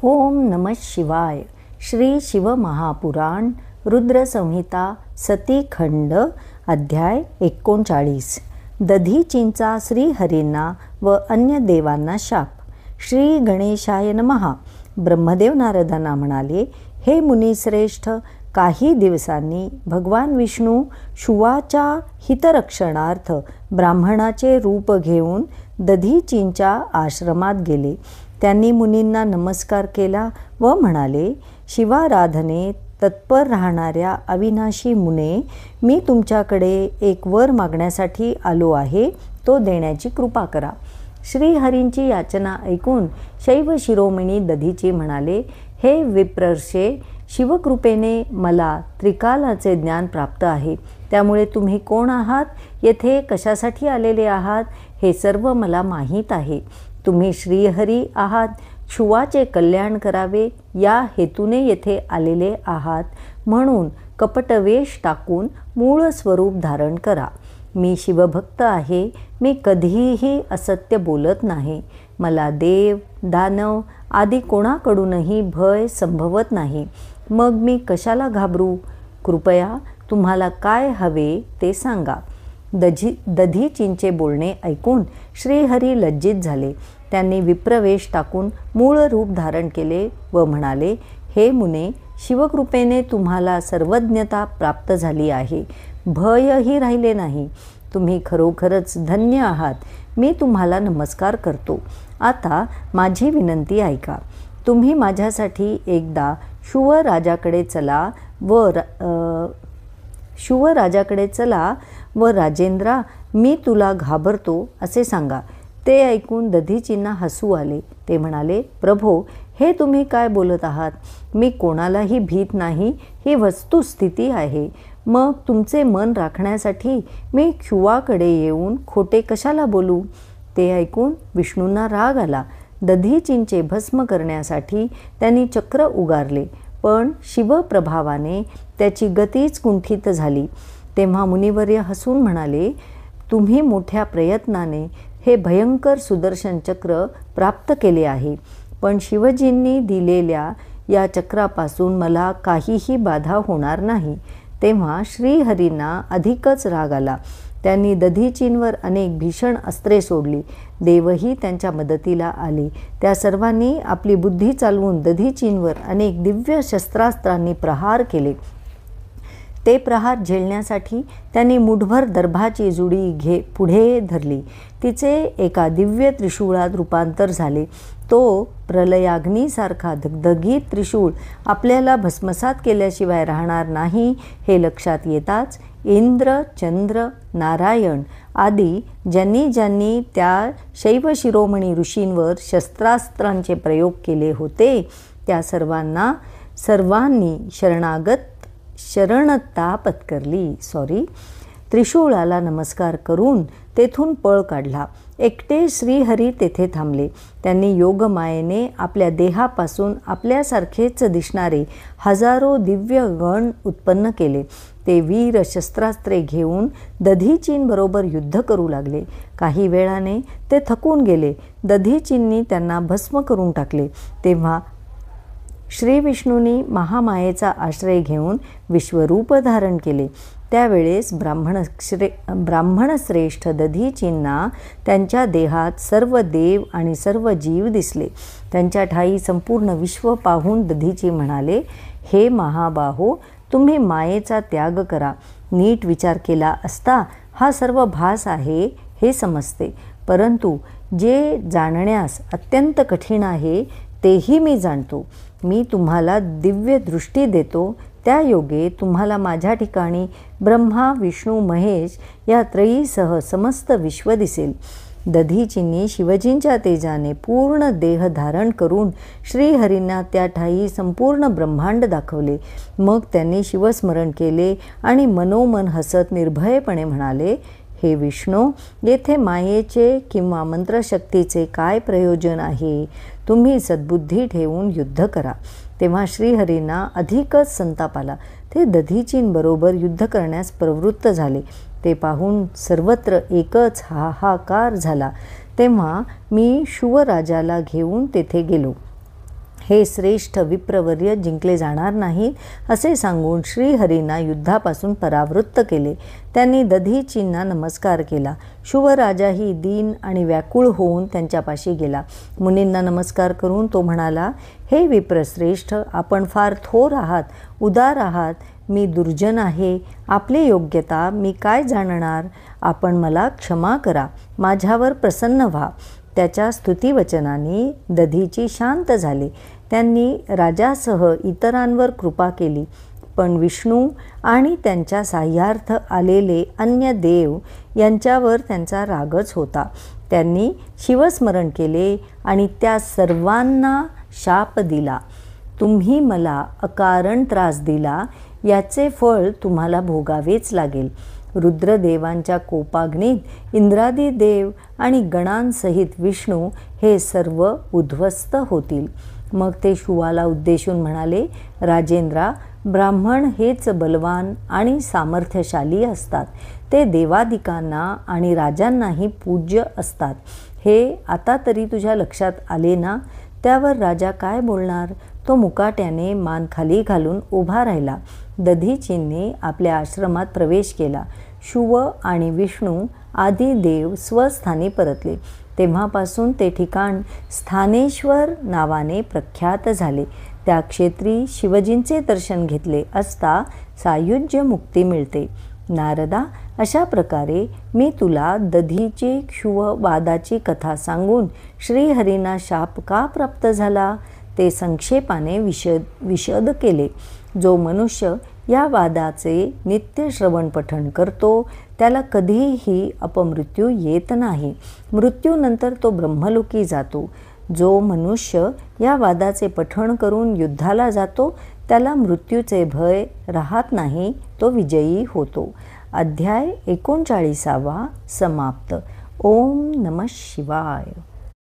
ओम नमः शिवाय. श्री शिवमहापुराण रुद्रसंहिता सतीखंड अध्याय 39. दधीचींचा श्रीहरींना व अन्य देवांना शाप. श्री गणेशाय नमः. ब्रह्मदेव नारदांना म्हणाले, हे मुनिश्रेष्ठ, काही दिवसांनी भगवान विष्णू शुवाच्या हितरक्षणार्थ ब्राह्मणाचे रूप घेऊन दधीचींच्या आश्रमात गेले. त्यांनी मुनींना नमस्कार केला व म्हणाले, शिवाराधने तत्पर राहणाऱ्या अविनाशी मुने, मी तुमच्याकडे एक वर मागण्यासाठी आलो आहे, तो देण्याची कृपा करा. श्रीहरींची याचना ऐकून शैव शिरोमणी दधीची म्हणाले, हे विप्रर्षे, शिवकृपेने मला त्रिकालाचे ज्ञान प्राप्त आहे. त्यामुळे तुम्ही कोण आहात, येथे कशासाठी आलेले आहात, हे सर्व मला माहीत आहे. तुम्ही श्रीहरी आहात, शुवाचे कल्याण करावे या हेतूने येथे आलेले आहात, म्हणून कपटवेश टाकून मूळ स्वरूप धारण करा. मी शिवभक्त आहे, मी कधीही असत्य बोलत नाही. मला देव, दानव आदी कोणाकडूनही भय संभवत नाही. मग मी कशाला घाबरू? कृपया तुम्हाला काय हवे ते सांगा. दधीचींचे बोलणे ऐकून श्रीहरी लज्जित झाले. त्यांनी विप्रवेश टाकून मूळ रूप धारण केले व म्हणाले, हे मुने, शिवकृपेने तुम्हाला सर्वज्ञता प्राप्त झाली आहे, भयही राहिले नाही. तुम्ही खरोखरच धन्य आहात. मी तुम्हाला नमस्कार करतो. आता माझी विनंती ऐका. तुम्ही माझ्यासाठी एकदा शुवराजाकडे चला व राजेंद्रा, मी तुला घाबरतो असे सांगा. ते ऐकून दधीचींना हसू आले. ते म्हणाले, प्रभो, हे तुम्ही काय बोलत आहात? मी कोणालाही भीत नाही, ही वस्तुस्थिती आहे. मग तुमचे मन राखण्यासाठी मी शुवाकडे येऊन खोटे कशाला बोलू? ते ऐकून विष्णूंना राग आला. दधीचींचे भस्म करण्यासाठी त्यांनी चक्र उगारले, पण शिवप्रभावाने त्याची गतीच कुंठित झाली. तेव्हा मुनिवर्य हसून म्हणाले, तुम्ही मोठ्या प्रयत्नाने हे भयंकर सुदर्शन चक्र प्राप्त केले आहे, पण शिवजींनी दिलेल्या या चक्रापासून मला काहीही बाधा होणार नाही. तेव्हा श्रीहरींना अधिकच राग आला. त्यांनी दधीचींवर अनेक भीषण अस्त्रे सोडली. देवही त्यांच्या मदतीला आले. त्या सर्वांनी आपली बुद्धी चालवून दधीचींवर अनेक दिव्य शस्त्रास्त्रांनी प्रहार केले. ते प्रहार झेलण्यासाठी त्यांनी मुठभर दर्भाची जुडी पुढे धरली. तिचे एका दिव्य त्रिशूळात रूपांतर झाले. तो प्रलयाग्नीसारखा धगधगीत त्रिशूळ आपल्याला भस्मसात केल्याशिवाय राहणार नाही, हे लक्षात येताच इंद्र, चंद्र, नारायण आदी ज्यांनी त्या शैव शिरोमणी ऋषींवर शस्त्रास्त्रांचे प्रयोग केले होते, त्या सर्वांनी शरणता पत्करली. त्रिशूळाला नमस्कार करून तेथून पळ काढला. एकटे श्रीहरी तेथे थांबले. त्यांनी योगमायेने आपल्या देहापासून आपल्यासारखेच दिसणारे हजारो दिव्य गण उत्पन्न केले. ते वीर शस्त्रास्त्रे घेऊन दधीचींबरोबर युद्ध करू लागले. काही वेळाने ते थकून गेले. दधीचींनी त्यांना भस्म करून टाकले. तेव्हा श्री विष्णूंनी महामायेचा आश्रय घेऊन विश्वरूप धारण केले. त्यावेळेस ब्राह्मणश्रेष्ठ दधीचींना त्यांच्या देहात सर्व देव आणि सर्व जीव दिसले. त्यांच्या ठाई संपूर्ण विश्व पाहून दधीची म्हणाले, हे महाबाहो, तुम्ही मायेचा त्याग करा. नीट विचार केला असता हा सर्व भास आहे हे समजते, परंतु जे जाणण्यास अत्यंत कठीण आहे तेही मी जाणतो. मी तुम्हाला दिव्य दृष्टी देतो. त्या योगे तुम्हाला माझ्या ठिकाणी ब्रह्मा, विष्णू, महेश या त्रयीसह समस्त विश्व दिसेल. दधीचींनी शिवजींच्या तेजाने पूर्ण देह धारण करून श्रीहरींना त्या ठाई संपूर्ण ब्रह्मांड दाखवले. मग त्यांनी शिवस्मरण केले आणि मनोमन हसत निर्भयपणे म्हणाले, हे विष्णू, येथे मायेचे किंवा मंत्रशक्तीचे काय प्रयोजन आहे? तुम्ही सद्बुद्धी ठेवून युद्ध करा. तेव्हा श्रीहरींना अधिकच संताप आला. ते दधीचींबरोबर युद्ध करण्यास प्रवृत्त झाले. ते पाहून सर्वत्र एकच हाहाकार झाला. तेव्हा मी शुवराजाला घेऊन तेथे गेलो. हे श्रेष्ठ विप्रवर्य जिंकले जाणार नाहीत असे सांगून श्रीहरींना युद्धापासून परावृत्त केले. त्यांनी दधीचींना नमस्कार केला. शुवराजाही दीन आणि व्याकुळ होऊन त्यांच्यापाशी गेला. मुनींना नमस्कार करून तो म्हणाला, हे विप्रश्रेष्ठ, आपण फार थोर आहात, उदार आहात. मी दुर्जन आहे. आपली योग्यता मी काय जाणणार. आपण मला क्षमा करा. माझ्यावर प्रसन्न व्हा. त्याच्या स्तुतिवचनाने दधीची शांत झाले. त्यांनी राजासह इतरांवर कृपा केली. पण विष्णू आणि त्यांच्या साह्यार्थ आलेले अन्य देव यांच्यावर त्यांचा रागच होता. त्यांनी शिवस्मरण केले आणि त्या सर्वांना शाप दिला. तुम्ही मला अकारण त्रास दिला, याचे फळ तुम्हाला भोगावेच लागेल. रुद्रदेवांच्या कोपाग्नीत इंद्रादी देव आणि गणांसहित विष्णू हे सर्व उद्ध्वस्त होतील. मग ते शुवाला उद्देशून म्हणाले, राजेंद्रा, ब्राह्मण हेच बलवान आणि सामर्थ्यशाली असतात. ते देवादिकांना आणि राजांनाही पूज्य असतात. हे आता तरी तुझ्या लक्षात आले ना. त्यावर राजा काय बोलणार. तो मुकाट्याने मान खाली घालून उभा राहिला. दधीचींनी आपल्या आश्रमात प्रवेश केला. शुव आणि विष्णू आदी देव स्वस्थानी परतले. तेव्हापासून ते ठिकाण स्थानेश्वर नावाने प्रख्यात झाले. त्या क्षेत्री शिवजींचे दर्शन घेतले असता सायुज्य मुक्ती मिळते. नारदा, अशा प्रकारे मी तुला दधीची क्षुव वादाची कथा सांगून श्रीहरींना शाप का प्राप्त झाला ते संक्षेपाने विशद केले. जो मनुष्य या वादाचे नित्य श्रवण पठण करतो त्याला कधीही अपमृत्यू येत नाही. मृत्यूनंतर तो ब्रह्मलोकी जातो. जो मनुष्य या वादाचे पठण करून युद्धाला जातो त्याला मृत्यूचे भय राहत नाही, तो विजयी होतो. अध्याय 39 समाप्त. ओम नमः शिवाय.